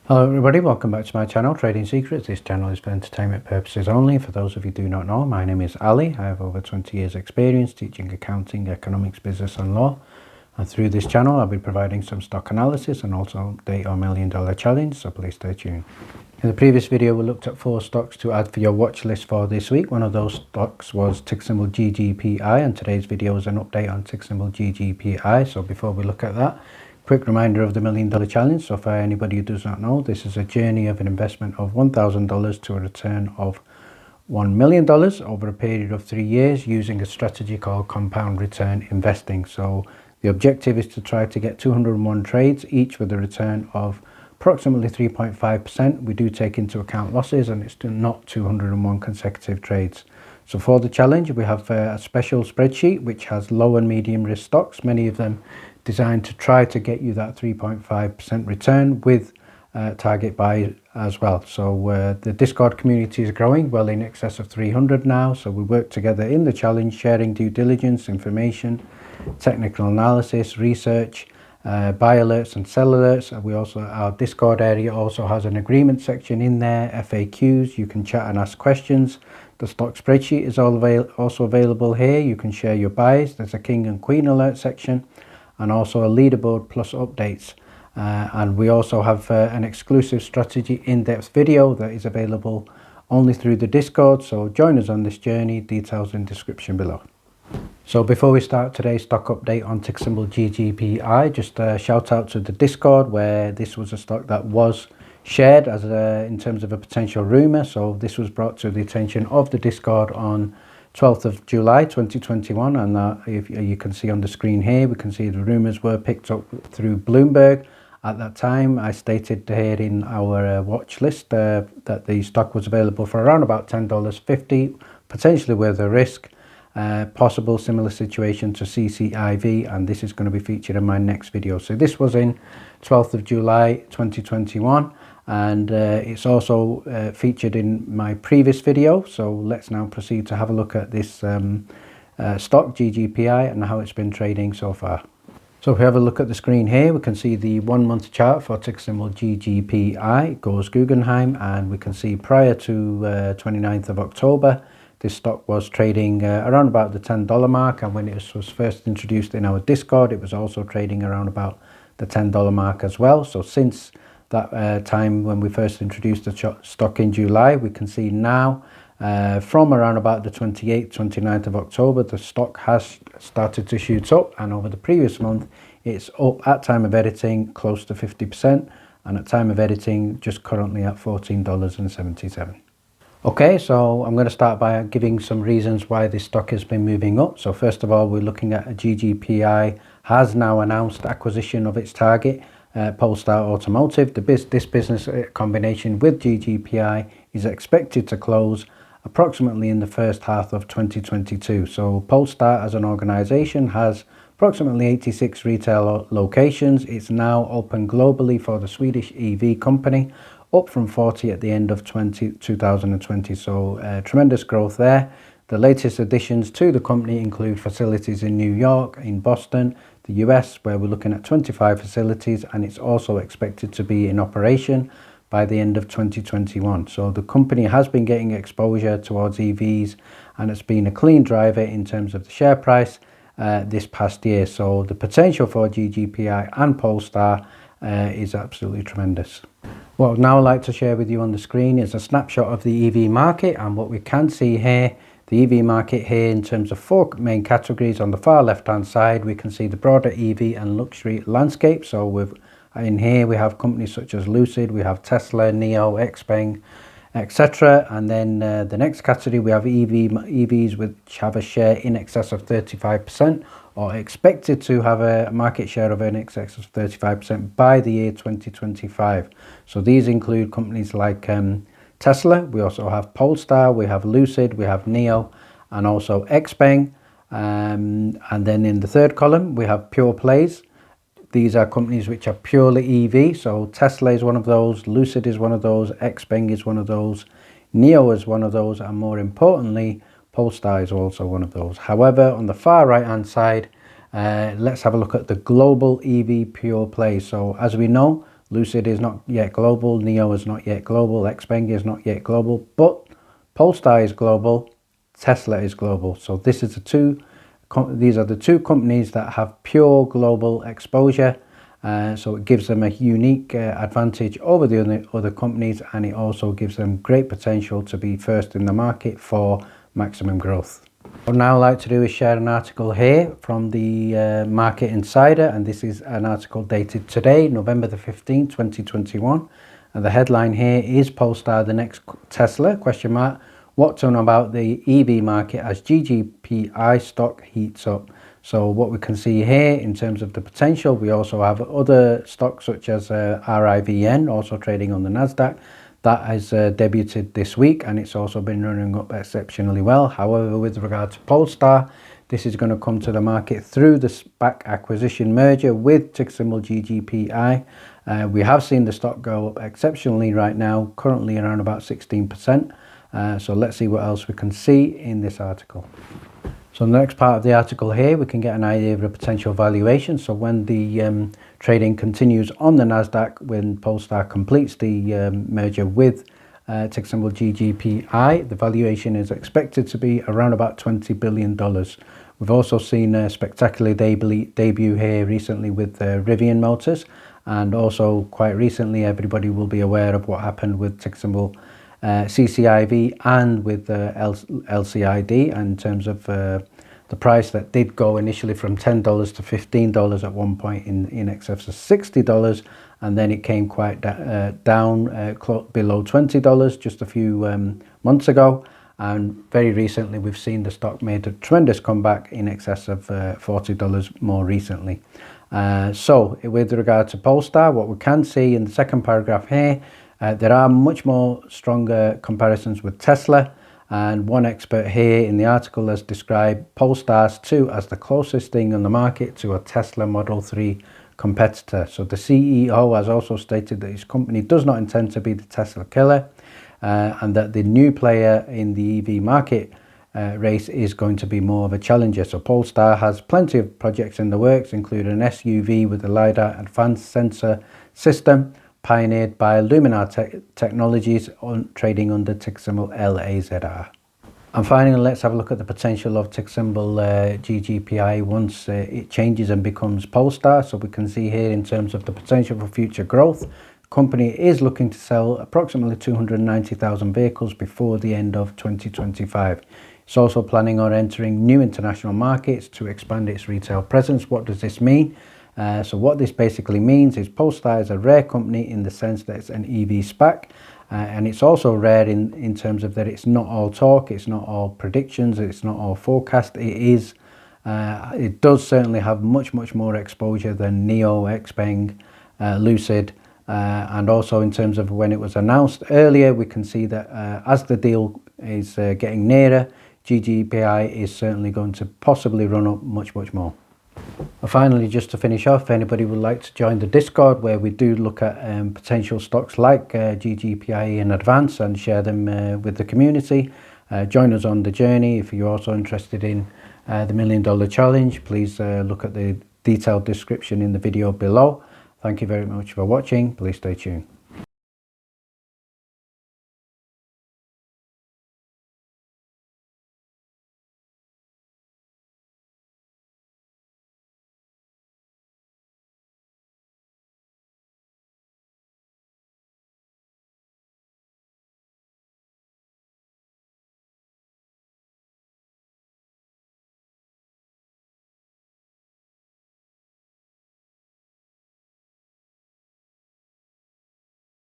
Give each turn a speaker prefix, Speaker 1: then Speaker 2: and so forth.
Speaker 1: Hello everybody, welcome back to my channel, Trading Secrets. This channel is for entertainment purposes only. For those of you who do not know, my name is Ali. I have over 20 years experience teaching accounting, economics, business and law. And through this channel I'll be providing some stock analysis and also update our $1 million challenge, so please stay tuned. In the previous video we looked at 4 stocks to add for your watch list for this week. One of those stocks was tick symbol GGPI, and today's video is an update on tick symbol GGPI. So before we look at that, quick reminder of the $1 million challenge. So for anybody who does not know, this is a journey of an investment of $1,000 to a return of $1 million over a period of 3 years using a strategy called compound return investing. So the objective is to try to get 201 trades, each with a return of approximately 3.5%. We do take into account losses, and it's not 201 consecutive trades. So for the challenge, we have a special spreadsheet which has low and medium risk stocks, many of them designed to try to get you that 3.5% return with target buy as well. So the Discord community is growing, well in excess of 300 now. So we work together in the challenge, sharing due diligence, information, technical analysis, research, buy alerts and sell alerts. And we also, our Discord area also has an agreement section in there, FAQs, you can chat and ask questions. The stock spreadsheet is also available here. You can share your buys. There's a king and queen alert section, and also a leaderboard plus updates. And we also have an exclusive strategy in-depth video that is available only through the Discord. So join us on this journey, details in description below. So before we start today's stock update on tick symbol GGPI, just a shout out to the Discord, where this was a stock that was shared as in terms of a potential rumor. So this was brought to the attention of the Discord on 12th of July 2021, and if you can see on the screen here, we can see the rumors were picked up through Bloomberg. At that time I stated here in our watch list that the stock was available for around about $10.50, potentially with a risk, possible similar situation to CCIV, and this is going to be featured in my next video. So this was in 12th of July 2021, and it's also featured in my previous video. So let's now proceed to have a look at this stock GGPI and how it's been trading so far. So if we have a look at the screen here, we can see the 1 month chart for tick symbol GGPI. It goes Guggenheim, and we can see prior to 29th of October this stock was trading around about the $10 mark, and when it was first introduced in our Discord it was also trading around about the $10 mark as well. So since that time when we first introduced the stock in July, we can see now from around about the 28th, 29th of October, the stock has started to shoot up, and over the previous month it's up at time of editing close to 50%, and at time of editing just currently at $14.77. Okay, so I'm going to start by giving some reasons why this stock has been moving up. So first of all, we're looking at a GGPI has now announced acquisition of its target, Polestar Automotive. This business combination with GGPI is expected to close approximately in the first half of 2022. So Polestar as an organization has approximately 86 retail locations. It's now open globally for the Swedish EV company, up from 40 at the end of 2020. So tremendous growth there. The latest additions to the company include facilities in New York, in Boston, the US, where we're looking at 25 facilities, and it's also expected to be in operation by the end of 2021. So the company has been getting exposure towards EVs, and it's been a clean driver in terms of the share price this past year. So the potential for GGPI and Polestar is absolutely tremendous. What I'd now like to share with you on the screen is a snapshot of the EV market, and what we can see here, the EV market here in terms of 4 main categories. On the far left hand side we can see the broader EV and luxury landscape. So in here we have companies such as Lucid, we have Tesla, NIO, XPeng, etc. And then the next category we have EVs which have a share in excess of 35%, or expected to have a market share of in excess of 35% by the year 2025. So these include companies like Tesla, we also have Polestar, we have Lucid, we have NIO, and also XPeng. And then in the third column we have pure plays. These are companies which are purely EV. So Tesla is one of those, Lucid is one of those, XPeng is one of those, NIO is one of those, and more importantly Polestar is also one of those. However, on the far right hand side, let's have a look at the global EV pure play. So as we know, Lucid is not yet global, NEO is not yet global, XPeng is not yet global, but Polestar is global, Tesla is global. So these are the two companies that have pure global exposure. So it gives them a unique advantage over the other companies, and it also gives them great potential to be first in the market for maximum growth. What I'd now like to do is share an article here from the Market Insider, and this is an article dated today, November the 15th, 2021. And the headline here is Polestar the next Tesla, question mark. What to know about the EV market as GGPI stock heats up. So what we can see here in terms of the potential, we also have other stocks such as RIVN, also trading on the Nasdaq. That has debuted this week, and it's also been running up exceptionally well. However, with regard to Polestar, this is going to come to the market through the SPAC acquisition merger with ticker symbol GGPI. We have seen the stock go up exceptionally right now, currently around about 16%. So let's see what else we can see in this article. So in the next part of the article here, we can get an idea of a potential valuation. So when the trading continues on the Nasdaq, when Polestar completes the merger with ticker symbol GGPI, the valuation is expected to be around about $20 billion. We've also seen a spectacular debut here recently with Rivian Motors, and also quite recently everybody will be aware of what happened with ticker symbol CCIV and with LCID, in terms of the price that did go initially from $10 to $15 at one point in excess of $60, and then it came quite down below $20 just a few months ago, and very recently we've seen the stock made a tremendous comeback in excess of $40 more recently. So with regard to Polestar, what we can see in the second paragraph here, there are much more stronger comparisons with Tesla, and one expert here in the article has described Polestar 2 as the closest thing on the market to a Tesla Model 3 competitor. So the CEO has also stated that his company does not intend to be the Tesla killer, and that the new player in the EV market race is going to be more of a challenger. So Polestar has plenty of projects in the works, including an SUV with a LiDAR advanced sensor system, pioneered by Luminar Technologies, trading under ticker symbol LAZR. And finally, let's have a look at the potential of ticker symbol GGPI once it changes and becomes Polestar. So we can see here in terms of the potential for future growth, the company is looking to sell approximately 290,000 vehicles before the end of 2025. It's also planning on entering new international markets to expand its retail presence. What does this mean? So what this basically means is Polestar is a rare company in the sense that it's an EV SPAC, and it's also rare in terms of that it's not all talk, it's not all predictions, it's not all forecast. It does certainly have much more exposure than NEO, XPeng, Lucid, and also in terms of when it was announced earlier, we can see that as the deal is getting nearer, GGPI is certainly going to possibly run up much more. And finally, just to finish off, if anybody would like to join the Discord, where we do look at potential stocks like GGPI in advance and share them with the community, join us on the journey. If you're also interested in the $1 Million Challenge, please look at the detailed description in the video below. Thank you very much for watching. Please stay tuned.